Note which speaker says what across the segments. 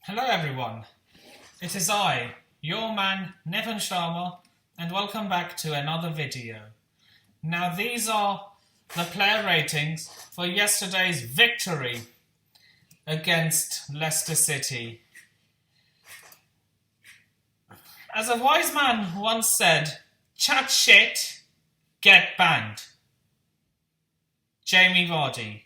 Speaker 1: Hello everyone, it is I, your man Niven Sharma, and welcome back to another video. Now these are the player ratings for yesterday's victory against Leicester City. As a wise man once said, chat shit, get banned. Jamie Vardy.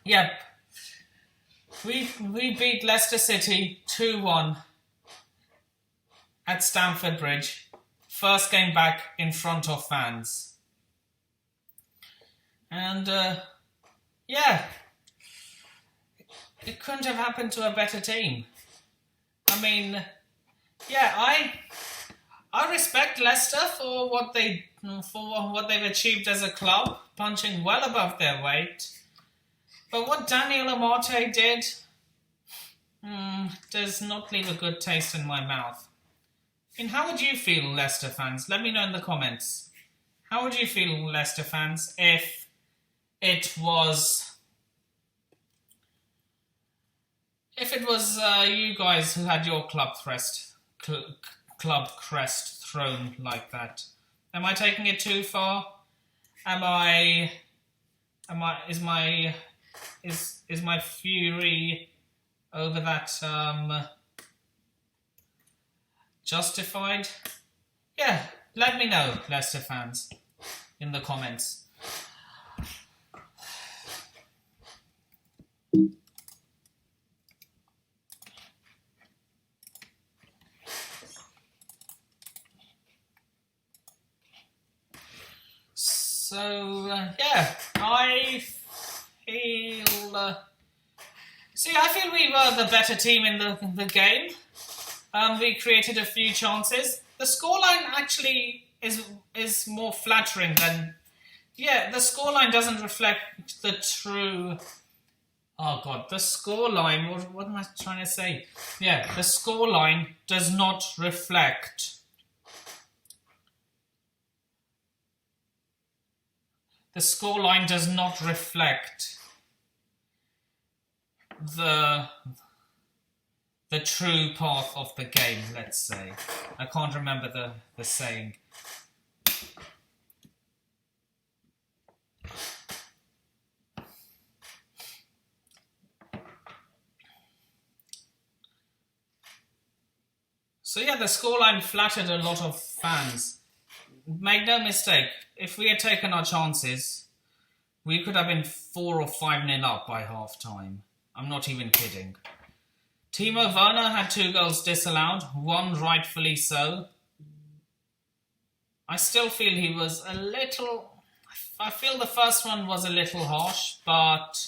Speaker 1: Yep. We beat Leicester City 2-1 at Stamford Bridge. First game back in front of fans. And yeah, it couldn't have happened to a better team. I mean, yeah, I respect Leicester for what they've achieved as a club, punching well above their weight. But what Daniel Amate did does not leave a good taste in my mouth. And how would you feel, Leicester fans? Let me know in the comments. How would you feel, Leicester fans, if it was you guys who had your club crest thrown like that? Am I taking it too far? Is my fury over that justified? Yeah, let me know, Leicester fans, in the comments. So, yeah, I feel we were the better team in the game. We created a few chances. The scoreline actually is more flattering than... Yeah, the scoreline doesn't reflect the true... Oh God, the scoreline... What am I trying to say? Yeah, the scoreline does not reflect... The scoreline does not reflect the true path of the game, let's say. I can't remember the saying. So yeah, the scoreline flattered a lot of fans. Make no mistake, if we had taken our chances, we could have been 4 or 5-0 up by half time. I'm not even kidding. Timo Werner had 2 goals disallowed, 1 rightfully so. I still feel he was a little... I feel the first one was a little harsh, but...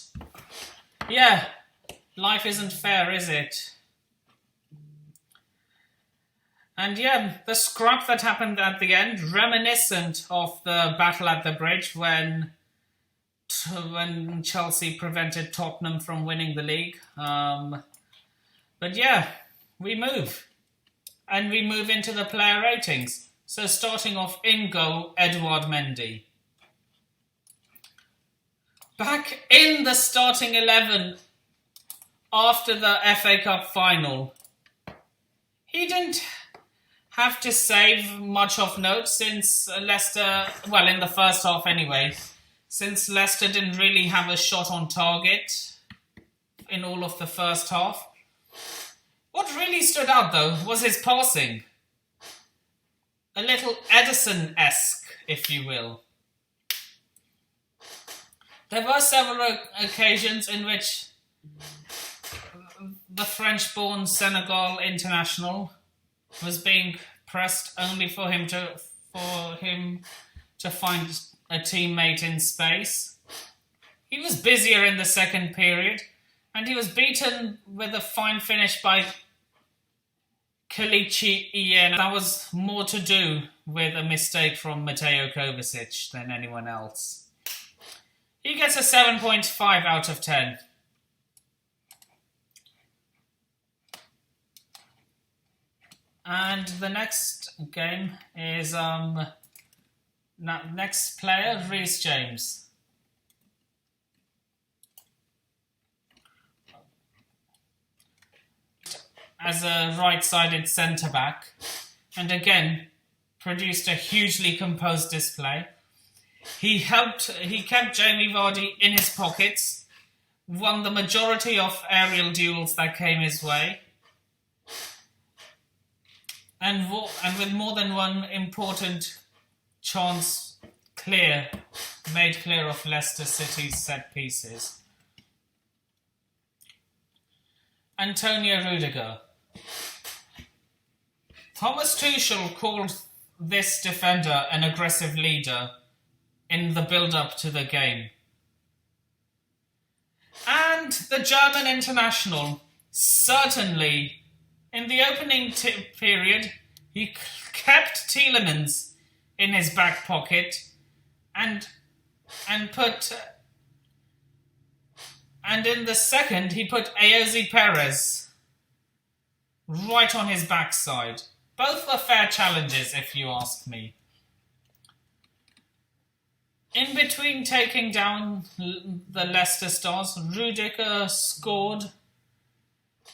Speaker 1: Yeah, life isn't fair, is it? And yeah, the scrap that happened at the end, reminiscent of the battle at the bridge when Chelsea prevented Tottenham from winning the league. But yeah, we move. And we move into the player ratings. So starting off in goal, Eduard Mendy. Back in the starting 11 after the FA Cup final, he didn't have to save much of note since Leicester, well, in the first half anyway, since Leicester didn't really have a shot on target in all of the first half. What really stood out though was his passing. A little Edison-esque, if you will. There were several occasions in which the French-born Senegal international was being pressed only for him to find a teammate in space. He was busier in the second period, and he was beaten with a fine finish by Kelechi Iheanacho. That was more to do with a mistake from Mateo Kovacic than anyone else. He gets a 7.5 out of 10. And the next game is next player, Rhys James. as a right-sided centre-back, and again produced a hugely composed display. He kept Jamie Vardy in his pockets, won the majority of aerial duels that came his way, and with more than one important chance made clear of Leicester City's set pieces. Antonio Rudiger. Thomas Tuchel called this defender an aggressive leader in the build-up to the game. And the German international, certainly, in the opening period, he kept Tielemans in his back pocket and in the second he put Ayoze Perez right on his backside. Both were fair challenges, if you ask me. In between taking down the Leicester Stars, Rudiger scored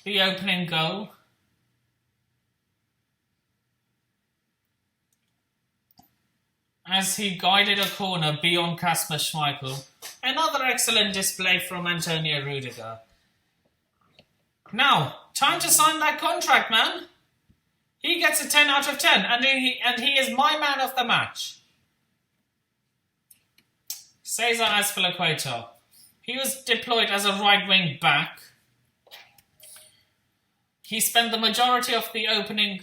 Speaker 1: the opening goal. As he guided a corner beyond Kasper Schmeichel. Another excellent display from Antonio Rudiger. Now, time to sign that contract, man. He gets a 10 out of 10, and he is my man of the match. Cesar Azpilicueta. He was deployed as a right-wing back. He spent the majority of the opening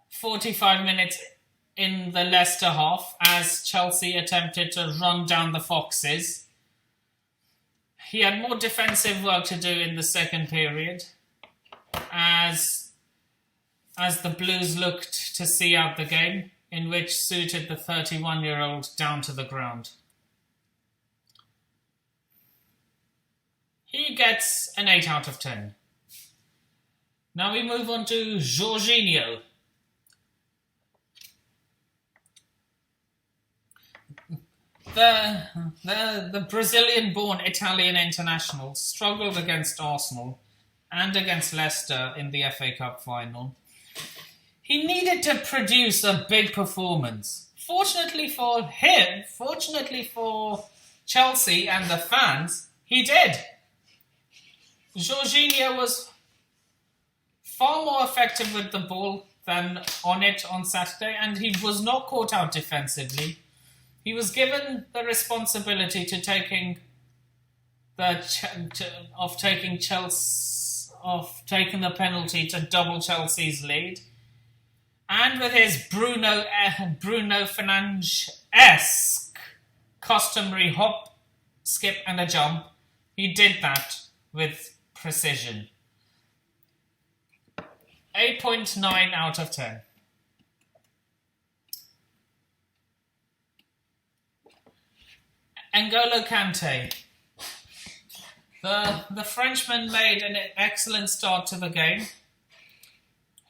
Speaker 1: 45 minutes in the Leicester half as Chelsea attempted to run down the Foxes. He had more defensive work to do in the second period as the Blues looked to see out the game, in which suited the 31-year-old down to the ground. He gets an 8 out of 10. Now we move on to Georginio. The Brazilian-born Italian international struggled against Arsenal and against Leicester in the FA Cup final. He needed to produce a big performance. Fortunately for him, fortunately for Chelsea and the fans, he did. Georginio was far more effective with the ball than on it on Saturday, and he was not caught out defensively. He was given the responsibility of taking the penalty to double Chelsea's lead, and with his Bruno Fernandes-esque customary hop, skip, and a jump, he did that with precision. 8.9 out of 10. Angola Kante. The Frenchman made an excellent start to the game.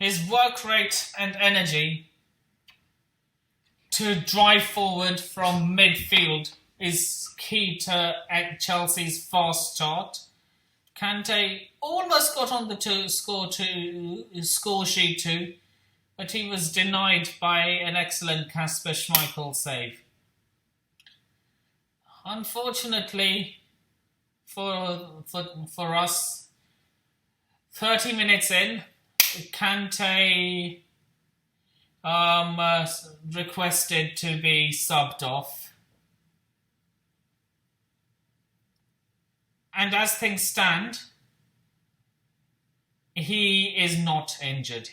Speaker 1: His work rate and energy to drive forward from midfield is key to Chelsea's fast start. Kante almost got on the score sheet too, but he was denied by an excellent Kasper Schmeichel save. Unfortunately for us, 30 minutes in, Kante requested to be subbed off. And as things stand, he is not injured.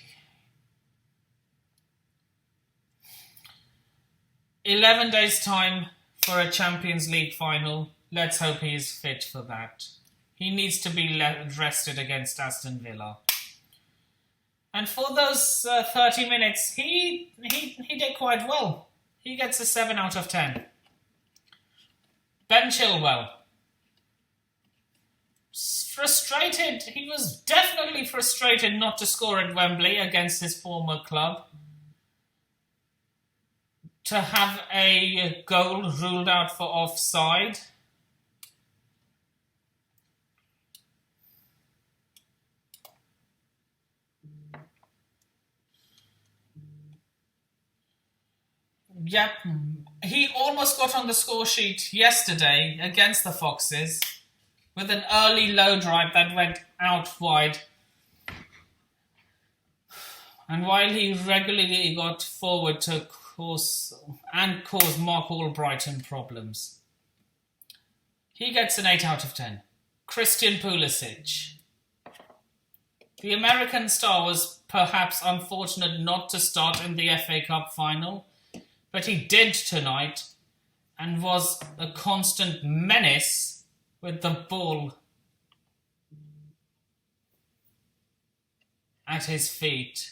Speaker 1: 11 days' time for a Champions League final. Let's hope he is fit for that. He needs to be rested against Aston Villa. And for those 30 minutes, he did quite well. He gets a 7 out of 10. Ben Chilwell. Frustrated. He was definitely frustrated not to score at Wembley against his former club. To have a goal ruled out for offside. Yep, he almost got on the score sheet yesterday against the Foxes with an early low drive that went out wide. And while he regularly got forward to cause Mark Albrighton problems, he gets an 8 out of 10. Christian Pulisic. The American star was perhaps unfortunate not to start in the FA Cup final, but he did tonight and was a constant menace with the ball at his feet.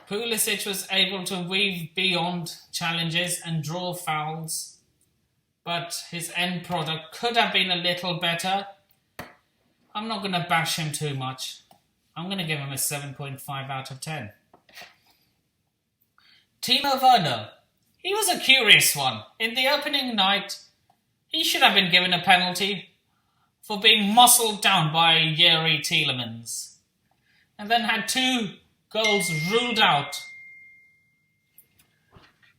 Speaker 1: Pulisic was able to weave beyond challenges and draw fouls, but his end product could have been a little better. I'm not going to bash him too much. I'm going to give him a 7.5 out of 10. Timo Werner. He was a curious one. In the opening night, he should have been given a penalty for being muscled down by Yuri Tielemans, and then had 2 goals ruled out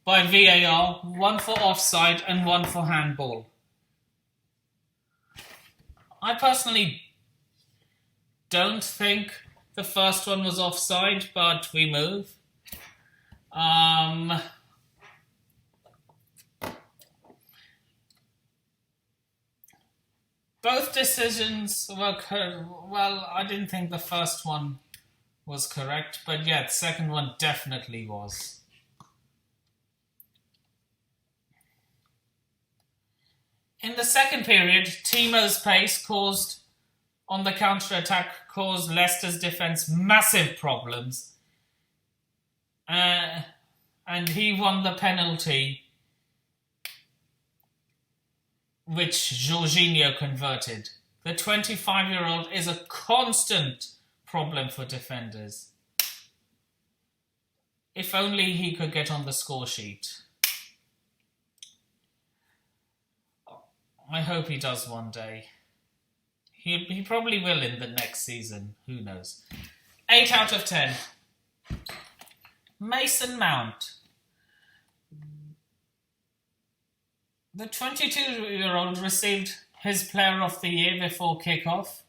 Speaker 1: by VAR, one for offside and one for handball. I personally don't think the first one was offside, but we move. Both decisions were well, I didn't think the first one was correct, but yeah, the second one definitely was. In the second period, Timo's pace on the counter-attack caused Leicester's defence massive problems. And he won the penalty, which Georginio converted. The 25-year-old is a constant problem for defenders. If only he could get on the score sheet. I hope he does one day. He probably will in the next season. Who knows? 8 out of 10. Mason Mount. The 22-year-old received his Player of the Year before kick-off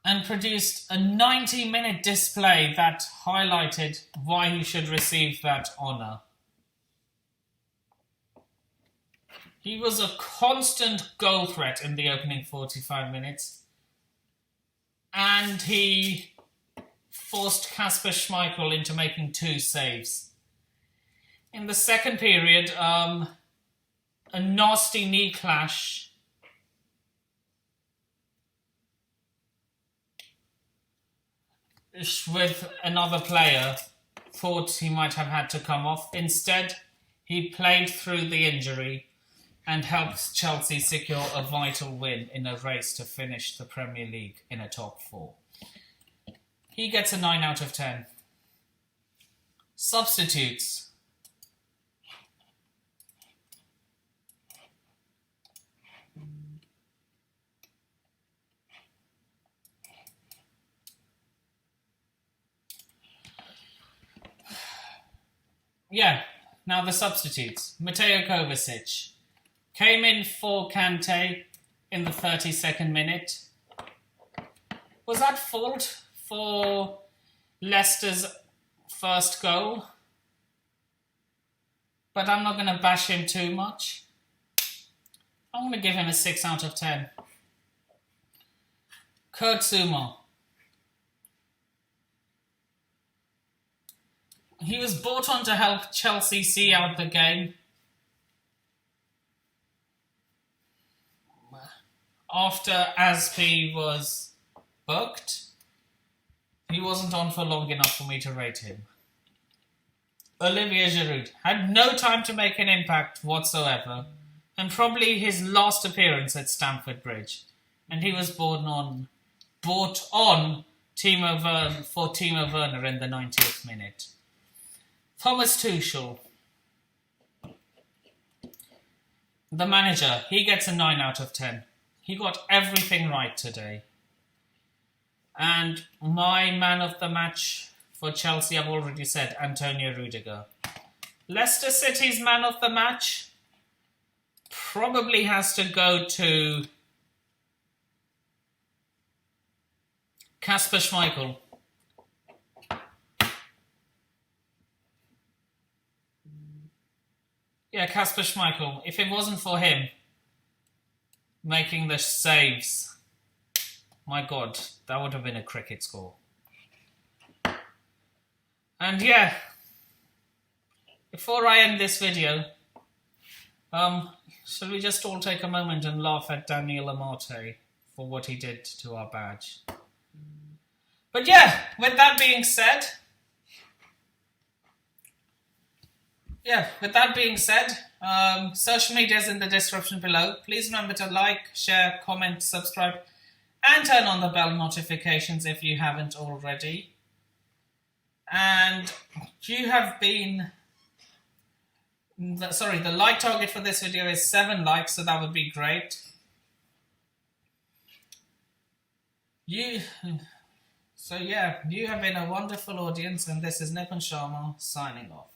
Speaker 1: and produced a 90-minute display that highlighted why he should receive that honour. He was a constant goal threat in the opening 45 minutes, and he forced Kasper Schmeichel into making 2 saves. In the second period, a nasty knee clash with another player thought he might have had to come off. Instead, he played through the injury and helped Chelsea secure a vital win in a race to finish the Premier League in a top 4. He gets a 9 out of 10. Substitutes. Yeah, now the substitutes. Mateo Kovacic came in for Kante in the 32nd minute. Was that fault for Leicester's first goal? But I'm not going to bash him too much. I'm going to give him a 6 out of 10. Zuma. He was brought on to help Chelsea see out the game after Aspi was booked. He wasn't on for long enough for me to rate him. Olivier Giroud had no time to make an impact whatsoever, and probably his last appearance at Stamford Bridge. And he was brought on for Timo Werner in the 90th minute. Thomas Tuchel, the manager, he gets a 9 out of 10. He got everything right today. And my man of the match For Chelsea, I've already said Antonio Rudiger. Leicester City's man of the match probably has to go to Kasper Schmeichel. Yeah, Kasper Schmeichel. If it wasn't for him making the saves, my God, that would have been a cricket score. And yeah, before I end this video, shall we just all take a moment and laugh at Daniel Amate for what he did to our badge? But yeah, with that being said, social media is in the description below. Please remember to like, share, comment, subscribe, and turn on the bell notifications if you haven't already. And you have been... the like target for this video is 7 likes, so that would be great. You have been a wonderful audience, and this is Nipun Sharma signing off.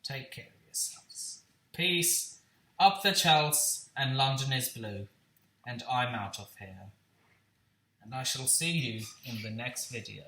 Speaker 1: Take care of yourselves. Peace, up the Chelsea, and London is blue, and I'm out of here. And I shall see you in the next video.